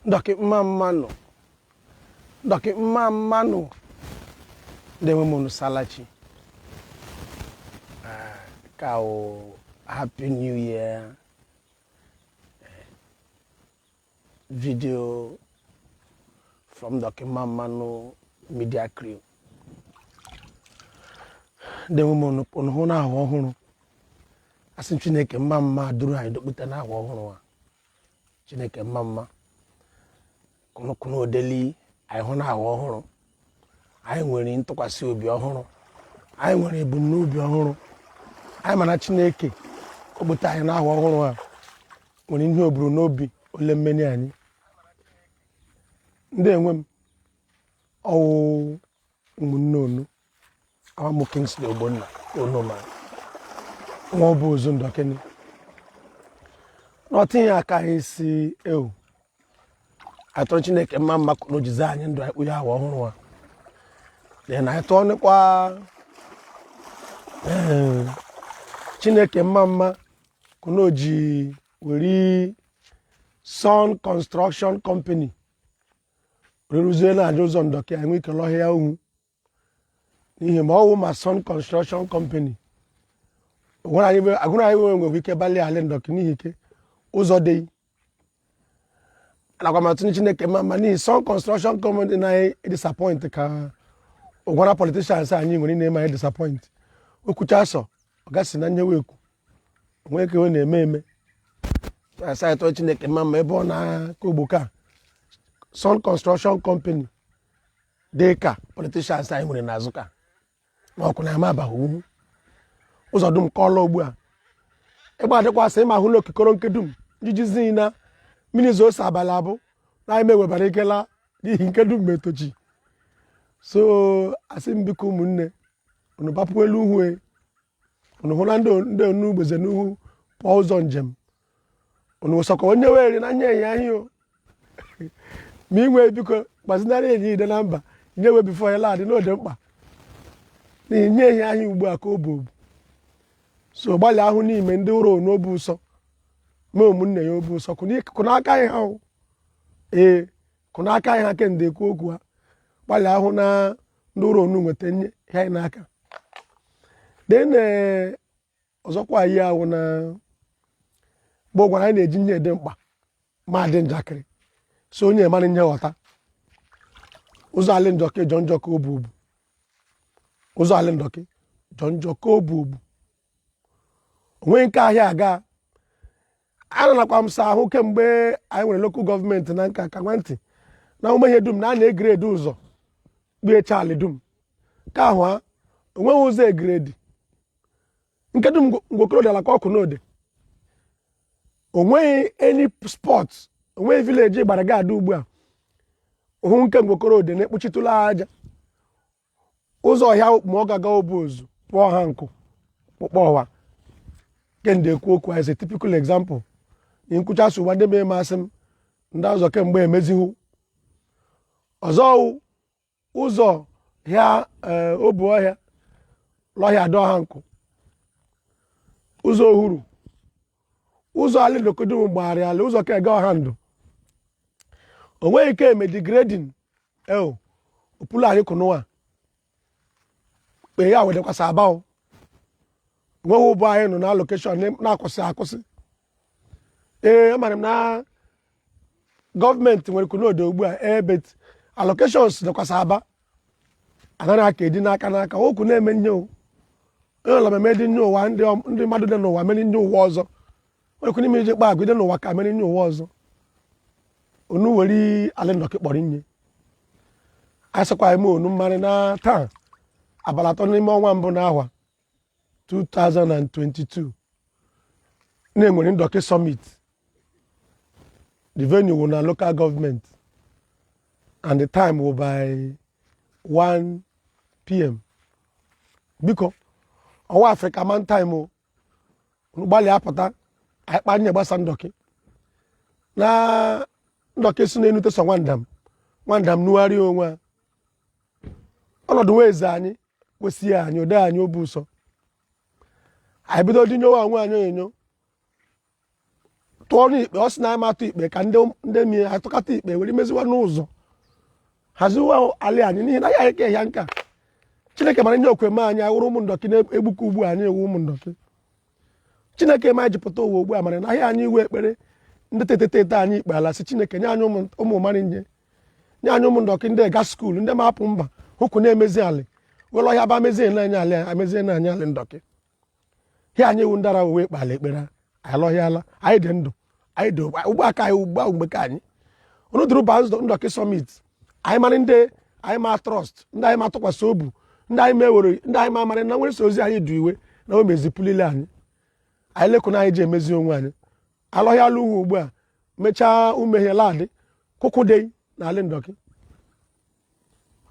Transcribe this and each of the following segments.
Ndoki Nmanma Nu. Ndoki Nmanma Nu Nmanma Nu Salachi. Happy New Year video from Ndoki Nmanma Nu media crew. Nmanma Nu onhona ahụhụrụ. Asị Chineke mma duru anyị dokpute na ahụhụrụ a. Chineke mma kuno odeli anyị hụ na ahụhụrụ. Anyị nwere ntụkwasị obi ọhụrụ. Anyị nwere ebumnobi ọhụrụ. Anyị mana Chineke okpute anyị na ahụhụrụ a nwere ihe oburu n'obi ole mmeni anyị. Ndị enwe m ọwụ ụmụnne onu Awamu Kingsley Ogbonna onoma nwa bụ ozu Ndokini n'otinye aka anyị si ewu atọ Chineke mma kuno jize anyị ndụ anyị kpụya awa ọhụrụ a na anyị tụọ nekwa Chineke mma kuno ji weri Sun Construction Company rụzie na aja ụzọ Ndoki anyị nwee ike lọhịa ya uhu n'ihi ma ọwụ ma Sun Construction Company agụrụ anyị nwere ike balị ala Ndoki n'ihi ike ụzọ dị nakwa matụ Chineke mma n'ihi Sun Construction Company na disappoint ka ụgwara politicians anyị nwere na-eme anyị disappoint okwucha asọ ọ gasị na nyewe ekwu onwe ike we na-eme eme asaịtọ Chineke mma ebe ọ na-aka ogboka Sun Construction Company dị ka politicians anyị nwere n'azụ ka ma ọkụ na ama abaghị uhu ụzọ dum kọọla ugbu a ebe adịkwasị ịma hụ n'okikoro nke dum jijizi na mmiri zosa abalị abụ na ime webara ikela n'ihi nke dum metochi so asị m biko ụmụnne unu bapụ elu uhue unu hụ na ndị onu ugbeze n'uhu pụọ ụzọ njem unu sọkọ onye were na nye ya ahịa ma inwe biko gbazinarị enyi ide na mba nyewe bifo ya ladị n'ode mkpa n'ihi nye ya ahịa ugbu a ka o bụ so gbalị ahụ n'ime ndị ụrụ n'obu ụsọ mee ụmụnne ya obu ụsọ kụna aka anyị ha kụna aka anyị ha kemgbe ekwu okwu ha gbalị ahụ na ndị ụrụ onu nweta nye ha anyị n'aka den ọzọkwa yi ahụ na mgbe ọ gwara anyị na-eji nye dị mkpa ma dị njakịrị so onye mara nye ghọta ụzọ alị Ndoki jọ njọ ka obu ụzọ alị Ndoki jọ njọ ka obu onwe nke ahịa aga ana nakwa m sa ahụ kemgbe anyị nwere lokal gọọmenti na nka ka nwantị na ume ihe dum na a na-egredi ụzọ kpee chali dum ka ahụ ha onweghị ụzọ egredi nke dum ngwokoro dị ala ka ọkụ n'ode onweghị any spot onweghị vileji gbara gaadị ugbu a hụ nke ngwokoro ode na-ekpuchitụla aja ụzọ ọhịa ma ọ gaga obu ozu pụọ ha nkụ kpụkpọ ọwa kemgbe ekwu okwu as a typical example nkwuchasị ụwa ndị mee masị m ndị ụzọ kemgbe emezighị ọzọ ụzọ hịa obu ọhịa lọhịa dọ ha nkụ ụzọ ohuru ụzọ alị Ndoki dum gbagharịa ala ụzọ ka ega ọha ndụ onweghị ike eme degrading opulu anyị kụnụwa kpe ya wedekwasị aba onweghị ụbọ anyị nọ na lokeshọn na-akwụsị amara m na gọọmenti nwere kunode ugbu a ebe allocations dịkwasị aba anaghị aka edi n'aka okwu na-eme nye onye ụlọ meme dị nye ụwa ndị mmadụ dị n'ụwa mere nye ụwa ọzọ nwekwu n'ime ije kpa agụde n'ụwa ka mere nye ụwa ọzọ onu were alị Ndoki kpọrọ nye asịkwa eme onu mmarị na taa abalị 3 n'ime ọnwa mbụ n'ahwa 2022 na-enwere Ndoki Summit. The venue will na local government and the time will by 1 p.m. biko ọwa Africa man time o gbalị apụta akpa nye gbasa Ndoki na Ndoki si na-enute so nwandam nugharị onwe a ọnọdụ nweze anyị kwesịghị anyị ode anyị obu ụsọ anyị bido dị nyowa onwe anyị onyo tụọ n'ikpe ọ sị na anyị matụ ikpe ka ndị mi atụkata ikpe were meziwa n'ụzọ haziwa ala anyị n'ihi na ya eke ya nka Chineke mara nye okweme anyị awụrụ ụmụ ndọkị na-egbuka ugbu anyị ewu ụmụ ndọkị Chineke ma jipụta ụwa ugbu a mara na ahịa anyị iwe ekpere ndị tetete anyị ikpe ala sị Chineke nye anyị ụmụ mara nye anyị ụmụ ndọkị ndị ga skuulu ndị ma apụ mba hụkwu na-emezi alị were ọhịa ba mezie na anyị alị amezie na anyị alị ndọkị ihe anyị ewu ndara uwe ikpe ala ekpere alọhịala anyị dị ndụ anyị dị ugbu aka anyị ugbu ahụ mgbe ka anyị unu duru ba ndọkị summit anyị mara ndị anyị ma trọst ndị anyị ma tụkwasị obu ndị anyị mewere ndị anyị ma amara na nwere so ozi anyị dị iwe na o mezipụlile anyị lekwu na anyị ji emezi onwe anyị alọhịala uwe ugbu a mechaa umehie ladị kụkwụdei na alị ndọkị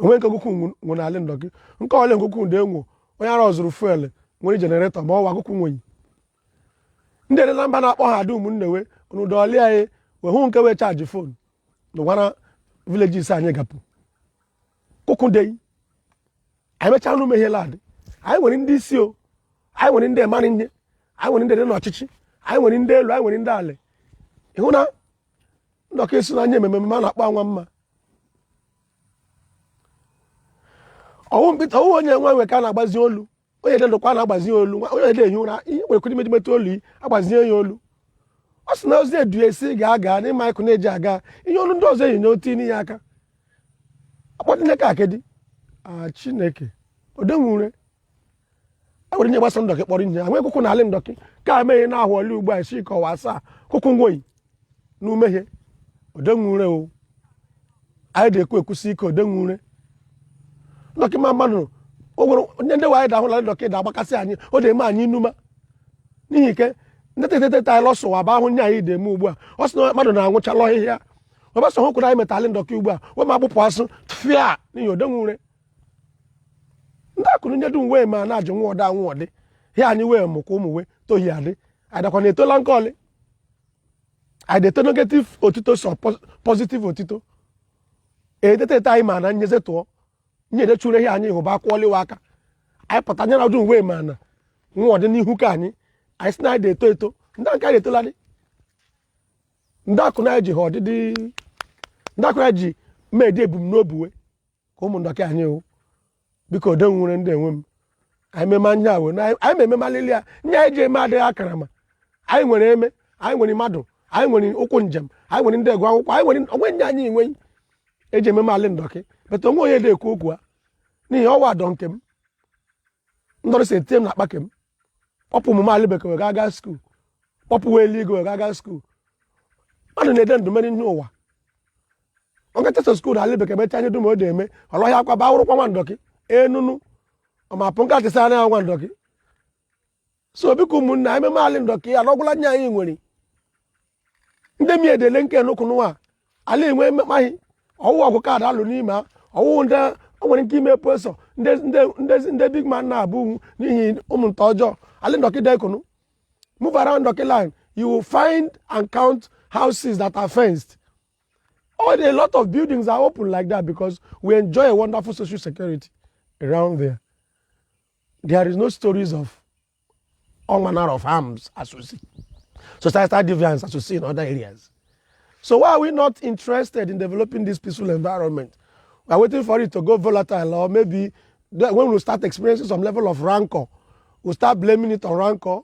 onwe nke kụkwụ nwụ na alị ndọkị nke ole nkụkwụ dị enwo onye ara ọzụrụ fuel nwere jeneretọ ma ọwa akụkwụ nwenyi ndị ere na mba na-akpọ ha ada ụmụnne we n'ụdọ ọlị anyị wee hụ nke wee chaji fon n'ụgwana vileges anyị gapụ kụkwụdei anyị mechaa n'ume ihe ladị anyị nwere ndị isi o anyị nwere ndị emara nye anyị nwere ndị dị n'ọchịchị anyị nwere ndị elu anyị nwere ndị ala ịhụ na ndọkị esi na anya ememe a na-akpọ anwa mma ọwụ onye nwa nwe ka a na-agbazi olu onye dị ndụkwa na-agbazi olu onye dị ehi ụra ihe nwere kwụrụ imejimeta olu yi agbazinye ya olu ọ sị na ozi edu esi ga-aga n'ịma ịkụ na-eji aga ihe olu ndị ọzọ enyi na otu n'ihe aka akpọdịnye ka akedi Chineke odenwure enwere nye gbasa ndọkị kpọrọ ihe enwe kwụkwụ na alị ndọkị ka emeghe na ahụ ọlị ugbu a esi kọwa asaa kwụkwụ nwoyi na umehie odenwure o anyị dị ekwusi ike odenwure ndọkị ma mmadụ o nwere onye ndị anyị da-ahụ na ndọkị da-agbakasị anyị ọ dị eme anyị inuma n'ihi ike ndị tetete anyị lọsụwa bụ ahụ nye anyị dị eme ugbu a ọ sị na mmadụ na-anwụchala ọhịhịa ọbasa hụ kwụrụ anyị metalị ndọkị ugbu a wee ma agbụpụ asụ fịa n'ihi odenwure ndị akụrụ nye dum wee ma na-ajụ nwa ọda nwa ọdị ihe anyị wee mụkwa ụmụ wee tohi adị anyị dakwa na etola nke ọlị anyị deto negative otito so positive otito edetete anyị ma na nyeze tụọ nye edechuru ihe anyị hụba akwụọliwa aka anyị pụta nye na dum wee ma na nwa ọdị n'ihu ka anyị sị na anyị dị eto eto ndị nke anyị etola dị ndị akụ na anyị ji ha ọdịdị ndị akụ anyị ji mmedi ebumnobi we ka ụmụ ndọkị anyị hụ biko odenwure ndị enwe m anyị meme anya awe anyị ma ememalili ya nye anyị ji eme adịghị akara ma anyị nwere eme anyị nwere mmadụ anyị nwere ụkwụ njem anyị nwere ndị ego akwụkwọ anyị nwere onwe nye anyị enweghị eji ememe alị ndọkị beta onwe onye dị ekwu okwu a n'ihi ọwa adọ nke m ndọrọ si etinye m na akpa ke m kpọpụ omume alị bekee wee ga skuul kpọpụ wee eluigwe wee ga skuul mmadụ na-ede ndụmeri nye ụwa ọgachaso skuul na alị bekee mecha anyị dum o dị eme ọlọhịa akwa ba wụrụkwa nwa ndọkị enunu ọmapụ nka tịsara ya nwa ndọkị so biko ụmụnna ememe alị ndọkị ya n'ọgwụla nye anyị nwere ndị mi edele nke nnukwu nwa ala enwe mmekpaghị ọwụ ọgụ kaadị alụ n'ime ọwụ ndị o nwere nke ime pụsọ ndị big man na-abụ n'ihi ụmụ nta ọjọọ alị ndọkị dekunu move around ndọkị line you will find and count houses that are fenced. A lot of buildings are open like that because we enjoy a wonderful social security around there. There is no stories of all manner of harms as we see. Societal deviance as we see in other areas. So why are we not interested in developing this peaceful environment? We are waiting for it to go volatile, or maybe when we start experiencing some level of rancor, we'll start blaming it on rancor.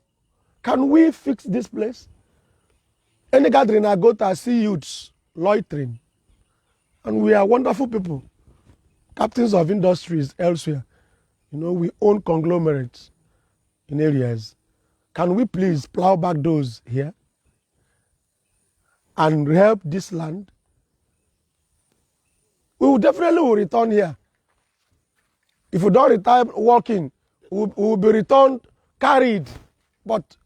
Can we fix this place? Any gathering I go to, I see youths loitering. And we are wonderful people, captains of industries elsewhere. You know, we own conglomerates in areas. Can we please plow back those here and help this land? We will definitely return here. If we don't retire walking, we will be returned carried. But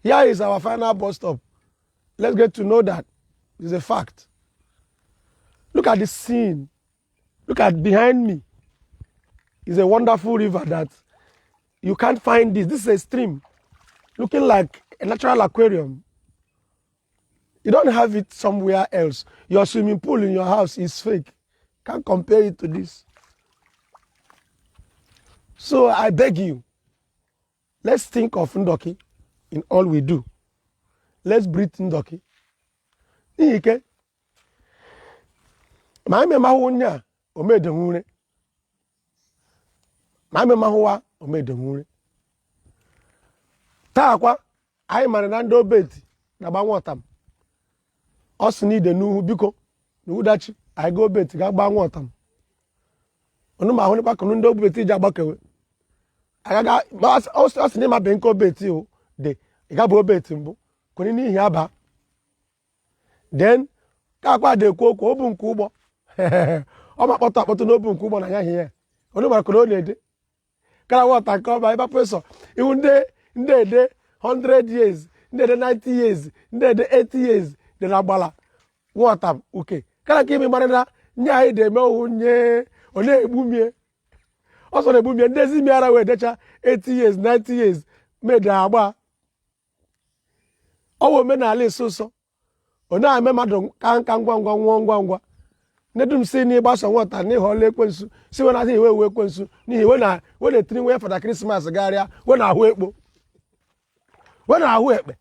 here is our final bus stop. Let's get to know that it's a fact. Look at the scene. Look at behind me. It's a wonderful river that you can't find this. This is a stream looking like a natural aquarium. You don't have it somewhere else. Your swimming pool in your house is fake. Can't compare it to this. So I beg you, let's think of Ndoki in all we do. Let's breathe Ndoki. n'ihi ike ma ime mahụ nya omedenwure ma ime mahụwa omedenwure taa kwa anyị mara na ndị obeti na-agbanwe ọtam ọ sị n'ide n'uhu biko n'udachi anyị ga obeti ga-agbanwe ọtam onu ma ahụ nikwa kunu ndị obeti ji agbakewe agaga ọ sị n'ịma be nke obeti o de ịga bụ obeti mbụ kwere n'ihi aba then ka akwa de ekwu okwu obu nke ụgbọ ọ ma akpọtụ n'obu nke ụgbọ na ya ihe onu mara kunu ọ na-ede kara wọta nke ọba ebe profesọ iwu ndị ede 100 years ndị ede 90 years ndị ede 80 years dị na agbala nwọta uke kara ka ime mara na nye anyị dị eme ohu nye ọ na-egbumie ọsọ na-egbumie ndị ezi miara wee decha 80 years 90 years mede agba ọ bụ omenala ịsụsọ ọ na-eme mmadụ ka nka ngwa ngwa nwụọ ngwa ngwa ndị dum si n'ịgbasa nwọta n'ihi ọla ekwensu si we na-adịghị iwe ekwensu n'ihi we na-etiri nwe fada krismas garịa we na-ahụ ekpo we na-ahụ ekpe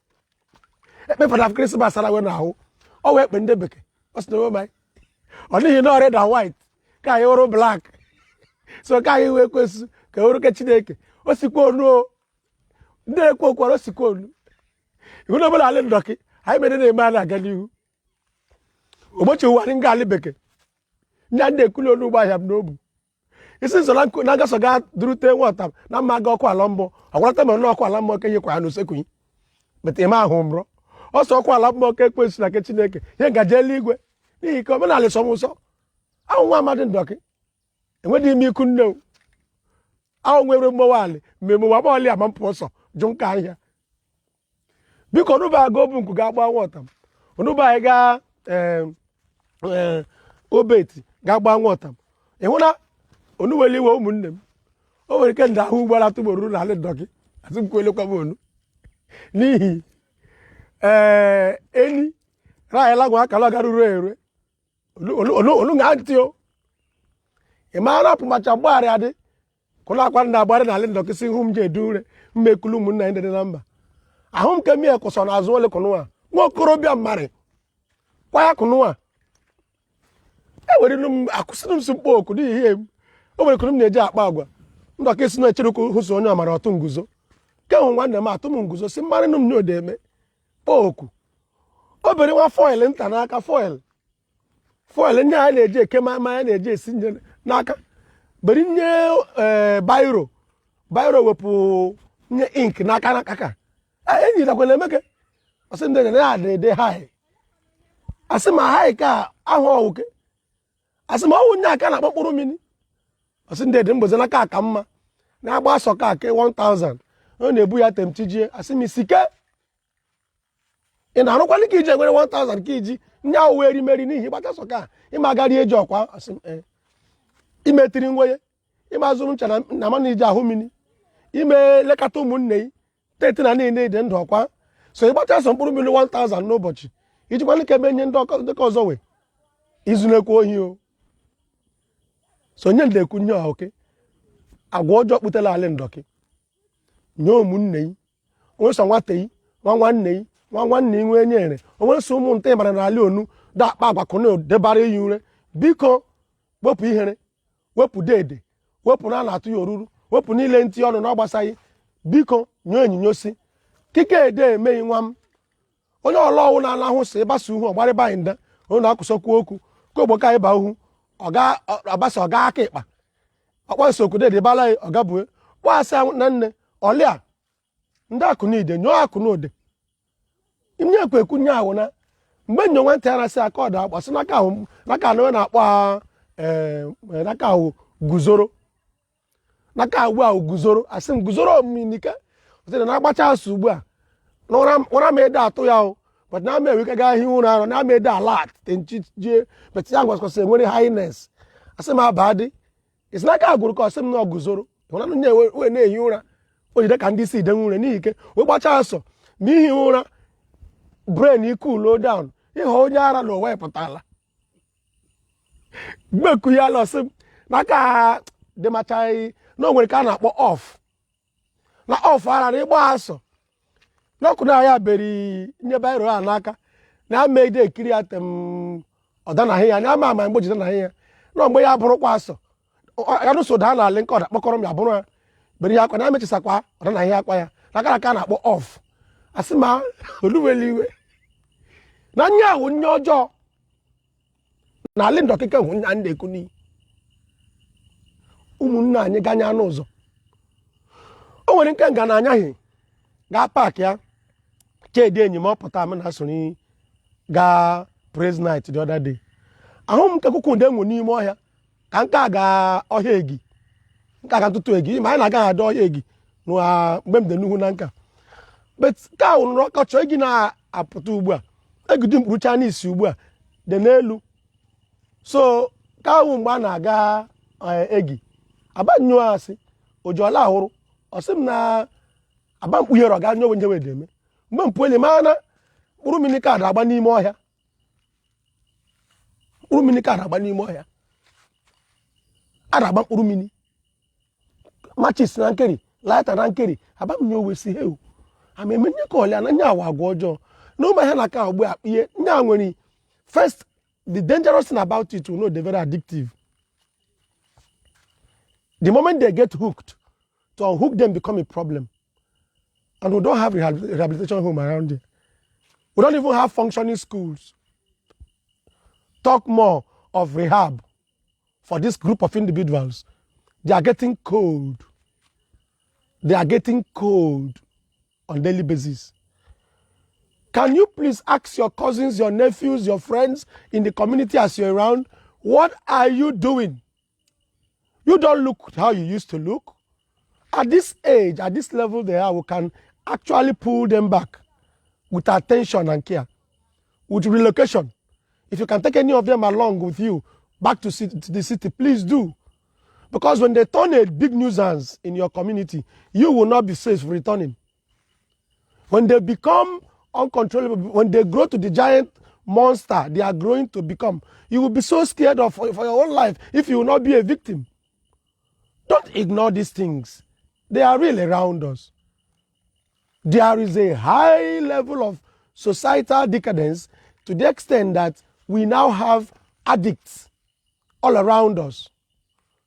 fada krismas ara we na-ahụ ọ wee ekpe ndị bekee ọ sị na onwe ọ n'ihi na red and white ka anyị wụrụ black so ka anyị wee ekwensu ka wụrụ ke chineke o sikwa onu ndị ekwe okwara o sikwa onu iwu na ọbụla alị ndọkị anyị mere na-eme a na-aga n'ihu ogbochi ụwa ndị nga alị bekee ndị ndị ekuli onu ụgbọ ahịa m n'obu isi nso na ngaso ga durute nwọta na mma ga ọkụ ala mbọ ọgwarata ma ọkụ ala mmụọ ke nyekwa ya n'usekwu bete ime ahụ mrọ ọsọ ọkụ ala mmụọ ke ekwensu na ke chineke ihe ngaji eluigwe n'ihi ka omenala sọmụsọ ahụ nwa amadị ndọkị enwedị ime iku nne ahụ nwere mmọnwali mmemme wa bọọlị ama mpụ ọsọ jụ nka ahịa biko onụba aga obu nku ga-agba nwọta onụba anyị ga obeti ga-agba nwọta ịhụ na onuwele iwe ụmụnne m o nwere ike ndị ahụ ụgbọala tụgboro na alị ndọkị atụ nkwelekwa m onu n'ihi eni raịla gwa akala gara ure ere olu nga ntị o ị mara apụmacha mgbagharị adị kwụna akwa ndị agbarị na alị ndọkị si hụ m ji edu ure mmekulu ụmụnna ndị dị na mba ahụ m ke mie kwụsọ na azụ ole kụnụwa nwa okorobịa mmarị kwa ya kụnụwa ewere m akwụsịrị m si mkpọ oku n'ihi ihe m o nwere kunu m na-eji akpa agwa ndọkị si na-echere okwu hụso onye ọmara ọtụ nguzo ke hụ nwanne m atụ m nguzo si mmarị nụ m nye ode eme kpọọ oku o bere nwa foil nta n'aka foil ndị anyị na-eji eke ma anyị na-eji esi nje n'aka beri nye bairo wepụ nye ink n'aka ka enyi dakwala emeke ọsị ndị na-ede hai asị ma hai ka ahụ ọwụke asị ma ọwụ nye aka na akpọkpụrụ mmiri ọsị ndị dị mgbozi n'aka aka mma na-agba asọ ka ake 1000 ọ na-ebu ya temtijie asị m isike ị na-arụkwala ka iji enwere 1000 ka iji nye ahụ wee rimeri n'ihi gbata sọ ka ịma agara eji ọkwa asị m imetiri nwenye ịma azụrụ ncha na mana iji ahụ mmiri ime lekọta ụmụnne yi teti na niile dị ndụ ọkwa so ịgbacha asọ mkpụrụ mmiri 1000 n'ụbọchị ijikwana ka ebe nye ndị ọzọ wee izu na-ekwu ohi o so nye ndekwu nye ọha oke agwa ọjọọ kputela alị ndọkị nye ụmụnne yi onwe so nwata yi nwa nwanne yi nwa nwanne yi nwee nyere onwe so ụmụ nta mara na alị onu da akpa agwa kụna debara iyi ure biko wepụ ihere wepụ dede wepụ na na-atụ ya oruru wepụ niile ntị ọnụ na ọ gbasaghị biko nye onyinyo si kike ede emeghị nwa m onye ọla ọwụ na-alahụ si ịgbasa uhu ọgbarịba anyị nda onye na-akwụsọkwu okwu ka ogbo ka ịba uhu ọgbasa ọga aka ịkpa ọkwa nsokwu dede bala ya ọgabue kpọasị na nne ọlịa ndị akụ n'ide nyụọ akụ n'ode nye ekwu ekwu nye ahụ na mgbe nyo nwantị ya na-asị aka ọda akpasị n'aka anụ na-akpọ ha n'aka ahụ guzoro n'aka ahụ guzoro asị m guzoro ominike ọsịrị na agbacha asụ ugbu a nwara m ede atụ ya o but na ama ewike gaa ihe ụra arọ na ama ede alat tenchijie bet ya gwasịkwasị enwere highness asị m aba dị isi n'aka agwụrụ ka ọsị m na ọguzoro hụranụ nye wee na-ehi ụra o jide ka ndị si ide nwure n'ihi ike wee gbacha asọ ma ihi ụra brain iku low down ịghọ onye ara na ụwa pụtala mgbeku ya lọsị m n'aka dịmachaghị na o nwere ka a na-akpọ off na off ara na ịgba asọ n'ọkụ na ya beri nye bairo a n'aka na made a kiri atem odana here na ma ma mboji na here no mgbe ya bụrụ kwa aso ya no so da na link oda kpọkọrọ m ya bụrụ bere ya kwa na mechisa kwa odana here akwa ya na ka na akpọ off asima oluweliwe na nya wo nya ọjọọ na ali Ndoki ke hu nya ndeku ni ụmụnna anyị ganya n'ụzọ o nwere nke nga na anyaghị ga park ya chedi enyi m ọpụta m na sori ga praise night the other day ahụ m nke kuku nde nwu n'ime ọhịa ka nke ga ọhịa egi nke ga ntụtụ egi ma anyị na-aga ada ọhịa egi na mgbe m dị n'ihu na nka but ka ụnụ ọkọchọ egi na-apụta ugbu a egidi mkpụrụ Chinese ugbu a dị n'elu so ka ahụ mgbe a na-aga egi abanyo asị ojola ahụrụ ọsị m na aba mkpughere ọga nyowe njewe deme mgbe mpụele mana mkpụrụ mmiri ka agba n'ime ọhịa mkpụrụ mmiri ka agba n'ime ọhịa agba mkpụrụ mmiri machis na nkeri laita na nkeri aba m nyowe si heu ama emenye ka ọlịa na nya awa agwa ọjọọ na ụmụ ihe na ka ogbu akpie nya nwere first the dangerous thing about it will know they're very addictive. The moment they get hooked, to unhook them become a problem. And we don't have rehabilitation home around here. We don't even have functioning schools. Talk more of rehab for this group of individuals. They are getting cold. They are getting cold on daily basis. Can you please ask your cousins, your nephews, your friends in the community as you're around, what are you doing? You don't look how you used to look. At this age, at this level they are, we can actually pull them back with attention and care, with relocation. If you can take any of them along with you back to the city, please do. Because when they turn a big nuisance in your community, you will not be safe returning. When they become uncontrollable, when they grow to the giant monster they are growing to become, you will be so scared of for your own life if you will not be a victim. Don't ignore these things. They are really around us. There is a high level of societal decadence to the extent that we now have addicts all around us.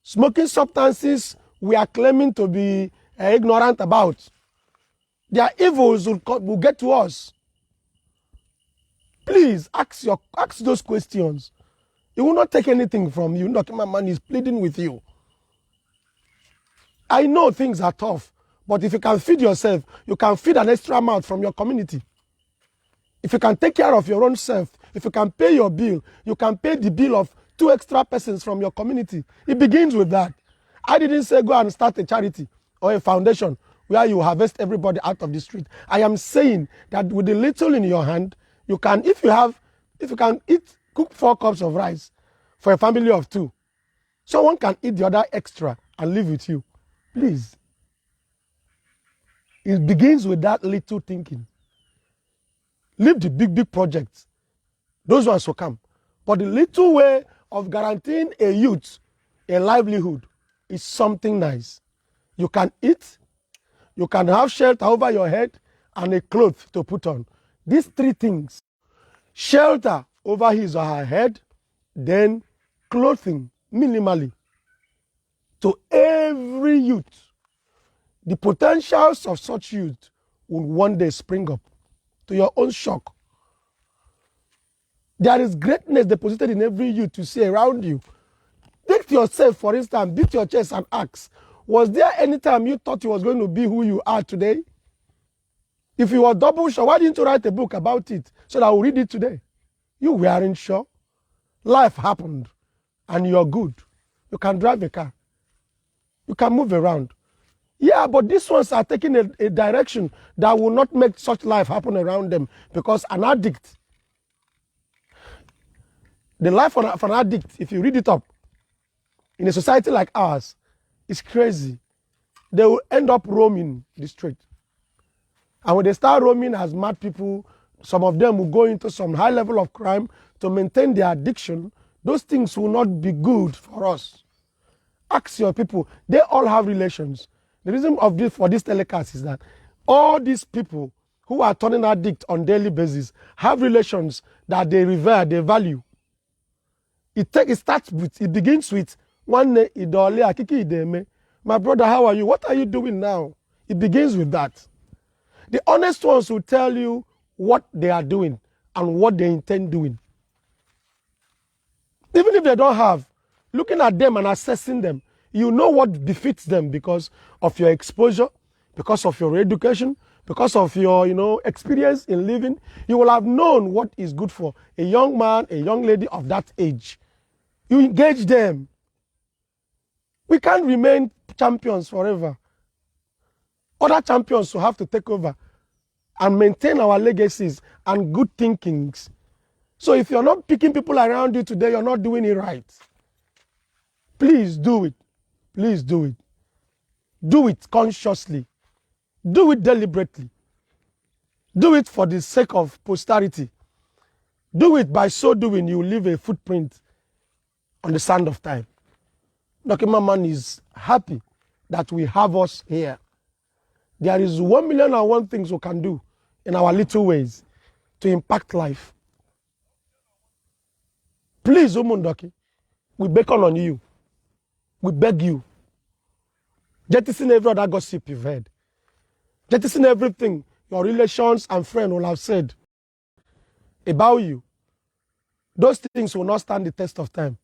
Smoking substances we are claiming to be ignorant about. Their evils will get to us. Please ask those questions. It will not take anything from you. Ndoki Nmanma Nu is pleading with you. I know things are tough, but if you can feed yourself, you can feed an extra mouth from your community. If you can take care of your own self, if you can pay your bill, you can pay the bill of 2 extra persons from your community. It begins with that. I didn't say go and start a charity or a foundation where you harvest everybody out of the street. I am saying that with the little in your hand, you can, if you can cook 4 cups of rice for a family of 2, someone can eat the other extra and live with you. Please. It begins with that little thinking. Leave the big projects. Those ones will come. But the little way of guaranteeing a youth a livelihood is something nice. You can eat, you can have shelter over your head, and a cloth to put on. These 3 things. Shelter over his or her head, then clothing minimally. To every youth, the potentials of such youth will one day spring up, to your own shock. There is greatness deposited in every youth to see around you. Take yourself, for instance, beat your chest and ask, was there any time you thought you was going to be who you are today? If you were double sure, why didn't you write a book about it so that I will read it today? You weren't sure. Life happened and you're good. You can drive a car. You can move around. Yeah, but these ones are taking a direction that will not make such life happen around them, because an addict, the life of an addict, if you read it up, in a society like ours, is crazy. They will end up roaming the street. And when they start roaming as mad people, some of them will go into some high level of crime to maintain their addiction. Those things will not be good for us. Ask your people. They all have relations. The reason of this for this telecast is that all these people who are turning addict on daily basis have relations that they revere, they value. It begins with one idole. My brother, how are you? What are you doing now? It begins with that. The honest ones will tell you what they are doing and what they intend doing. Even if they don't have, looking at them and assessing them, you know what befits them because of your exposure, because of your education, because of your experience in living. You will have known what is good for a young man, a young lady of that age. You engage them. We can't remain champions forever. Other champions will have to take over and maintain our legacies and good thinkings. So if you're not picking people around you today, you're not doing it right. Please do it. Please do it. Do it consciously. Do it deliberately. Do it for the sake of posterity. Do it by so doing, you leave a footprint on the sand of time. Ndoki Nmanma Nu is happy that we have us here. There is 1,000,001 things we can do in our little ways to impact life. Please, Ndoki, we beckon on you. We beg you. Jettison every other gossip you've heard. Jettison everything your relations and friends will have said about you. Those things will not stand the test of time.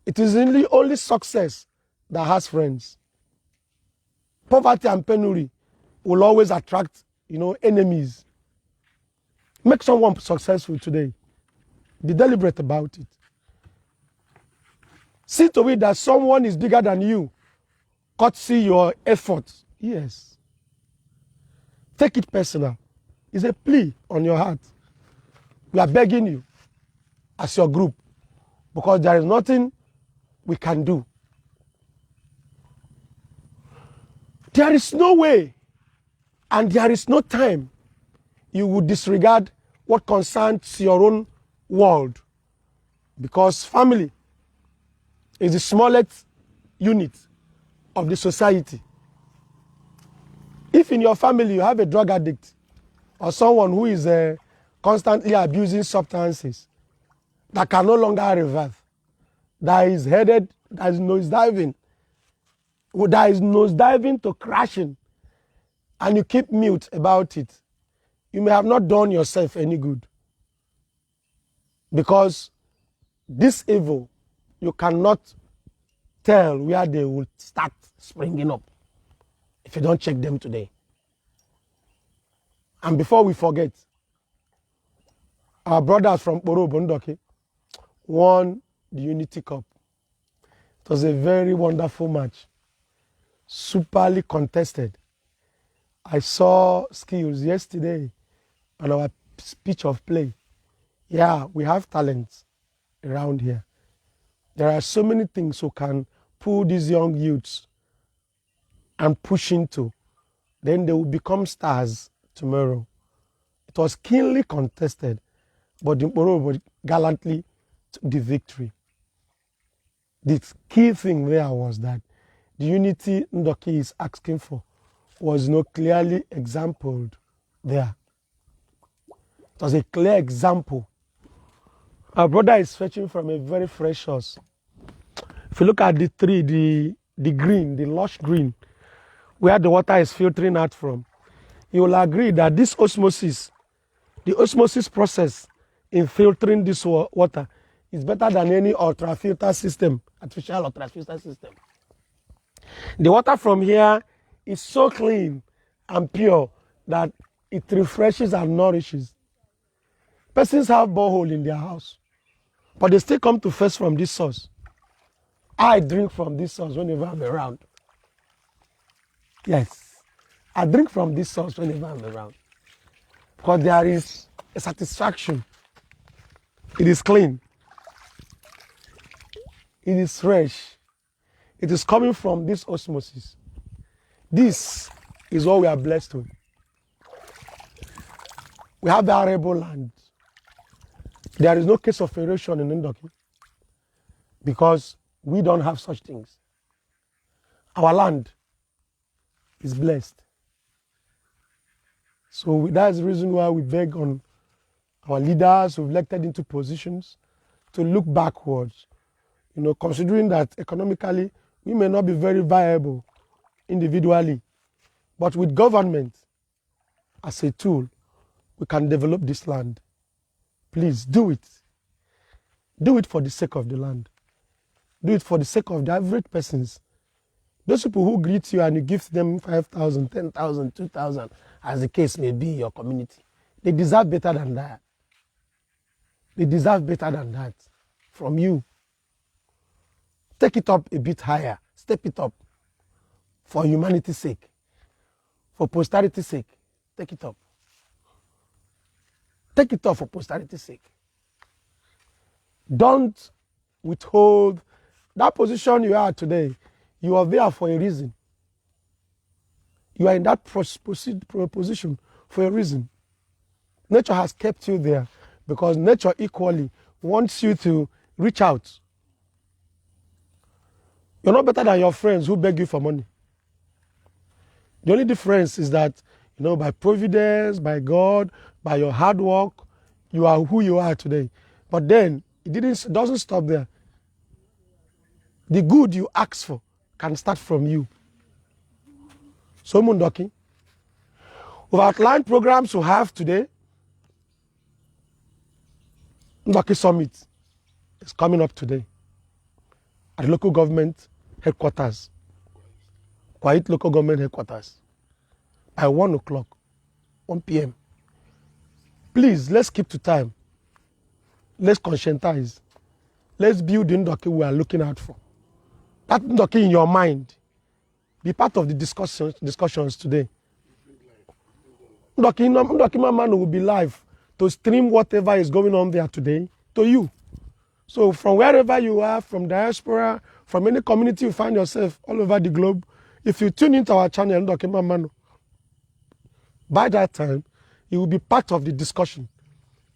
It is only success that has friends. Poverty and penury will always attract, enemies. Make someone successful today. Be deliberate about it. See to it that someone is bigger than you. See your efforts. Yes. Take it personal. It's a plea on your heart. We are begging you as your group because there is nothing we can do. There is no way and there is no time you would disregard what concerns your own world because family is the smallest unit of the society. If in your family you have a drug addict or someone who is constantly abusing substances that can no longer reverse, that is nosediving to crashing, and you keep mute about it, you may have not done yourself any good. Because this evil, you cannot tell where they will start springing up if you don't check them today. And before we forget, our brothers from Ndoki won the Unity Cup. It was a very wonderful match, superly contested. I saw skills yesterday on our pitch of play. Yeah, we have talents around here. There are so many things we can pull these young youths and push into. Then they will become stars tomorrow. It was keenly contested, but the gallantly took the victory. The key thing there was that the unity Ndoki is asking for was not clearly exampled there. It was a clear example. Our brother is fetching from a very fresh source. If you look at the tree, the green, the lush green, where the water is filtering out from, you will agree that this osmosis, the osmosis process in filtering this water is better than any ultra-filter system, artificial ultra-filter system. The water from here is so clean and pure that it refreshes and nourishes. Persons have borehole in their house, but they still come to fetch from this source. I drink from this source whenever I'm around. Yes, I drink from this source whenever I'm around. Because there is a satisfaction. It is clean. It is fresh. It is coming from this osmosis. This is what we are blessed with. We have the arable land. There is no case of erosion in Ndoki because we don't have such things. Our land is blessed. So that's the reason why we beg on our leaders who've elected into positions to look backwards, considering that economically we may not be very viable individually, but with government as a tool, we can develop this land. Please do it. Do it for the sake of the land. Do it for the sake of the average persons. Those people who greet you and you give them 5,000, 10,000, 2,000, as the case may be in your community, they deserve better than that. They deserve better than that from you. Take it up a bit higher. Step it up for humanity's sake, for posterity's sake. Take it up. Take it up for posterity's sake. Don't withhold that position you are today. You are there for a reason. You are in that position for a reason. Nature has kept you there because nature equally wants you to reach out. You're not better than your friends who beg you for money. The only difference is that, by providence, by God, by your hard work, you are who you are today. But then, it doesn't stop there. The good you ask for can start from you. So, Ndoki, we've outlined programs we have today. Ndoki Summit is coming up today at the local government headquarters, Quiet local government headquarters, by 1 o'clock, 1 p.m. Please, let's keep to time. Let's conscientize. Let's build the Ndoki we are looking out for. That Ndoki in your mind, be part of the discussions today. Ndoki Nmanma Nu will be live to stream whatever is going on there today to you. So from wherever you are, from diaspora, from any community you find yourself all over the globe, if you tune into our channel, Ndoki Nmanma Nu, by that time, you will be part of the discussion.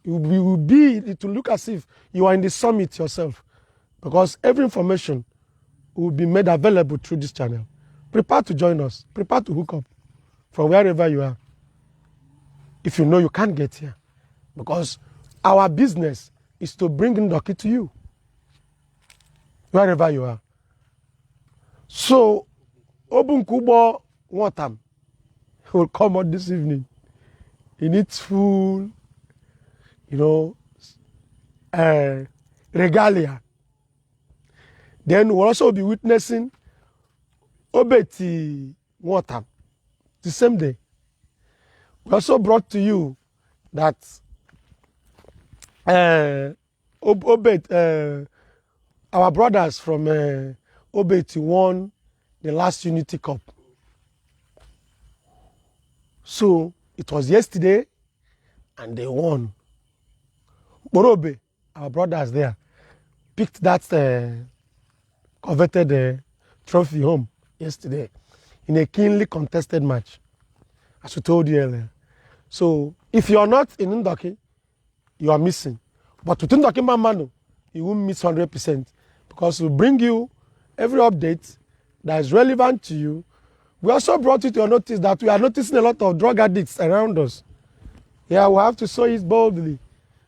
It will look as if you are in the summit yourself, because every information will be made available through this channel. Prepare to join us. Prepare to hook up from wherever you are. If you know you can't get here, because our business is to bring Ndoki to you, wherever you are. So, Obunkubo Watam will come out this evening in its full, regalia. Then we'll also be witnessing Obeti Watam the same day. We also brought to you that our brothers from Obeti won the last Unity Cup. So it was yesterday and they won. Borobe, our brothers there, picked that coveted trophy home yesterday in a keenly contested match, as we told you earlier. So if you are not in Ndoki, you are missing. But with Ndoki Nmanma Nu, you won't miss 100%, because we bring you every update that is relevant to you. We also brought it to your notice that we are noticing a lot of drug addicts around us. Yeah, we have to say it boldly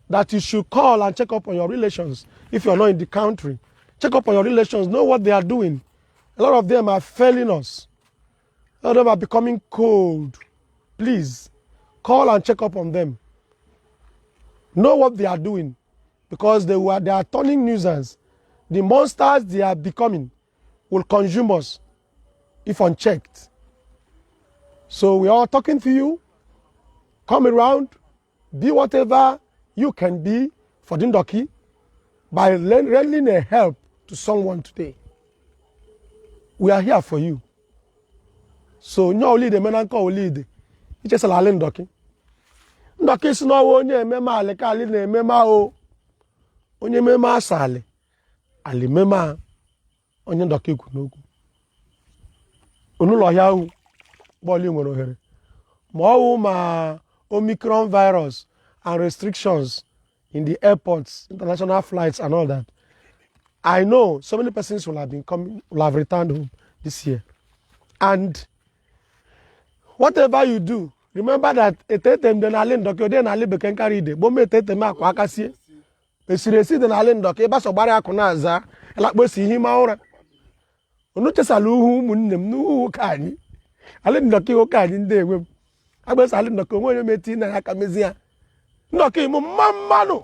that you should call and check up on your relations. If you are not in the country, check up on your relations, know what they are doing. A lot of them are failing us. A lot of them are becoming cold. Please, call and check up on them. Know what they are doing, because they are turning nuisance. The monsters they are becoming will consume us if unchecked. So we are talking to you. Come around, be whatever you can be for Ndoki by lending a help to someone today. We are here for you. So no only the menanko only the it's just a Ndoki. Ndoki is no onye mema alekali na mema o onye mema asale ali mema onye Ndoki kunoku. Onulo ya hu boli nwere ohere. Ma Omicron virus and restrictions in the airports, international flights and all that. I know so many persons will have returned home this year. And whatever you do, Remember that etetem de n'ala Ndoki de n'ala bekee nkari ide gbome etetem akwa aka sie esiri esi de n'ala Ndoki ebe so gbara akụ na-aza elakposi ihe ma ụra unu chesala uhu ụmụnne m n'uhu ka anyị ala Ndoki ụka anyị ndị enwe m agbesa ala Ndoki onwe onye meti na ya ka mezi ya Ndoki mụ mma mmanụ